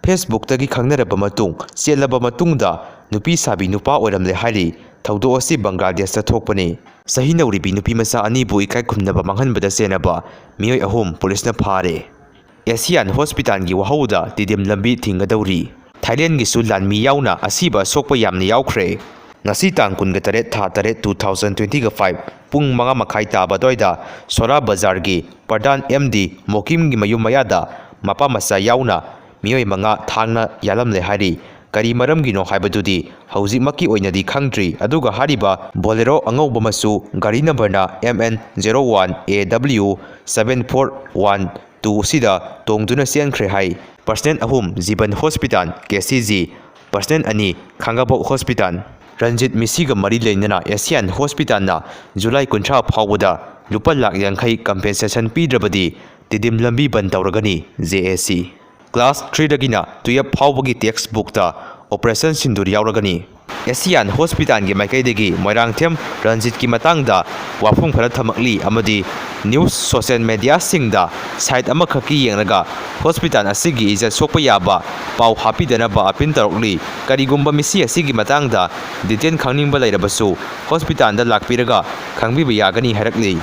ꯐꯦꯁꯕꯨꯛꯇꯒꯤ ꯈꯪꯅꯔꯕ ꯃꯇꯨꯡ ꯆꯦꯜꯂꯕ ꯃꯇꯨꯡꯗ ꯅꯨꯄꯤ ꯁꯥꯕꯤ ꯅꯨꯄꯥ ꯑꯣꯏꯔꯝꯂꯦ ꯍꯥꯏꯔꯤ꯫ ꯊꯧꯗꯣꯛ ꯑꯁꯤ ꯕꯪꯒ꯭ꯂꯥꯗꯦꯁꯇ ꯊꯣꯛꯄꯅꯤ꯫ ꯆꯍꯤ ꯅꯧꯔꯤꯕꯤ ꯅꯨꯄꯤ ꯃꯆꯥ ꯑꯅꯤꯕꯨ ꯏꯀꯥꯏ ꯈꯨꯝꯅꯕ ꯃꯥꯡꯍꯟꯕꯗ ꯆꯦꯟꯅꯕ ꯃꯤꯑꯣꯏ 3 ꯄꯨꯂꯤꯁꯅ ꯐꯥꯔꯦ꯫ ꯑꯦꯁꯤꯌꯥꯟ ꯍꯣꯁꯄꯤꯇꯥꯜꯒꯤ ꯋꯥꯍꯧꯗ ꯇꯤꯗꯤꯝ ꯂꯝꯕꯤ ꯊꯤꯡꯒꯗꯧꯔꯤ꯫ ꯊꯥꯏꯂꯦꯟꯗꯒꯤꯁꯨ ꯂꯥꯟꯃꯤ ꯌꯥꯎꯅ ꯑꯁꯤꯕ ꯑꯁꯣꯛꯄ ꯌꯥꯝꯅ ꯌꯥꯎꯈ꯭ꯔꯦ꯫ ꯉꯁꯤ ꯇꯥꯡ 28 ꯊꯥ 8 2025 ꯄꯨꯡ 5:30 ꯇꯥꯕ ꯑꯗꯨꯋꯥꯏꯗ ꯁꯣꯔꯥ ꯕꯖꯥꯔꯒꯤ ꯄ꯭ꯔꯙꯥꯟ MD ꯃꯣꯀꯤꯝꯒꯤ ꯃꯌꯨꯝ ꯃꯌꯥꯗ ꯃꯄꯥ ꯃꯆꯥ ꯌꯥꯎꯅ ꯃꯤꯑꯣꯏ 5 ꯊꯥꯡꯅ ꯌꯥꯜꯂꯝꯂꯦ ꯍꯥꯏꯔꯤ꯫ ꯀꯔꯤ ꯃꯔꯝꯒꯤꯅꯣ ꯍꯥꯏꯕꯗꯨꯗꯤ ꯍꯧꯖꯤꯛꯃꯛꯀꯤ ꯑꯣꯏꯅꯗꯤ ꯈꯪꯗ꯭ꯔꯤ꯫ ꯑꯗꯨꯒ ꯍꯥꯏꯔꯤꯕ ꯕꯣꯂꯦꯔꯣ ꯑꯉꯧꯕ ꯃꯆꯨ ꯒꯥꯔꯤ ꯅꯝꯕꯔꯅ MN01AW 7412 ꯁꯤꯗ ꯇꯣꯡꯗꯨꯅ ꯆꯦꯟꯈ꯭ꯔꯦ ꯍꯥꯏ꯫ Personnel 3 Jiban hospital KCG, personnel 2 Khangabok hospital. Ranjit ꯃꯤꯁꯤꯒ ꯃꯔꯤ ꯂꯩꯅꯅ ꯑꯦꯁꯤꯌꯥꯟ ꯍꯣꯁꯄꯤꯇꯥꯜꯅ ꯖꯨꯂꯥꯏ 30 ꯐꯥꯎꯕꯗ ꯂꯨꯄꯥ ꯂꯥꯈ 50 ꯀꯝꯄꯦꯟꯁꯦꯁꯟ ꯄꯤꯗ꯭ꯔꯕꯗꯤ ꯇꯤꯗꯤꯝ ꯂꯝꯕꯤ ꯕꯟ ꯇꯧꯔꯒꯅꯤ꯫ JAC ꯀ꯭ꯂꯥꯁ 3ꯗꯒꯤꯅ 12 ꯐꯥꯎꯕꯒꯤ ꯇꯦꯛꯁ ꯕꯨꯛꯇ ꯑꯣꯄꯔꯦꯁꯟ ꯁꯤꯟꯗꯨꯔ ꯌꯥꯎꯔꯒꯅꯤ꯫ ꯑꯦꯁꯤꯌꯥꯟ ꯍꯣꯁꯄꯤꯇꯥꯜꯒꯤ ꯃꯥꯏꯀꯩꯗꯒꯤ ꯃꯣꯏꯔꯥꯡꯊꯦꯝ ꯔꯟꯖꯤꯠꯀꯤ ꯃꯇꯥꯡꯗ ꯋꯥꯐꯝ ꯈꯔ ꯊꯝꯂꯛꯂꯤ ꯑꯃꯗꯤ ꯅ꯭ꯌꯨꯁ ꯁꯣꯁꯤꯌꯦꯜ ꯃꯤꯗꯤꯌꯥꯁꯤꯡꯗ ꯁꯥꯏꯠ ꯑꯃꯈꯛꯀꯤ ꯌꯦꯡꯂꯒ ꯍꯣꯁꯄꯤꯇꯥꯜ ꯑꯁꯤꯒꯤ ꯏꯖꯠ ꯁꯣꯛꯄ ꯌꯥꯕ ꯄꯥꯎ ꯍꯥꯞꯄꯤꯗꯅꯕ ꯑꯄꯤꯜ ꯇꯧꯔꯛꯂꯤ꯫ ꯀꯔꯤꯒꯨꯝꯕ ꯃꯤꯁꯤ ꯑꯁꯤꯒꯤ ꯃꯇꯥꯡꯗ ꯗꯤꯇꯦꯜ ꯈꯪꯅꯤꯡꯕ ꯂꯩꯔꯕꯁꯨ ꯍꯣꯁꯄꯤꯇꯥꯜꯗ ꯂꯥꯛꯄꯤꯔꯒ ꯈꯪꯕꯤꯕ ꯌꯥꯒꯅꯤ ꯍꯥꯏꯔꯛꯂꯤ꯫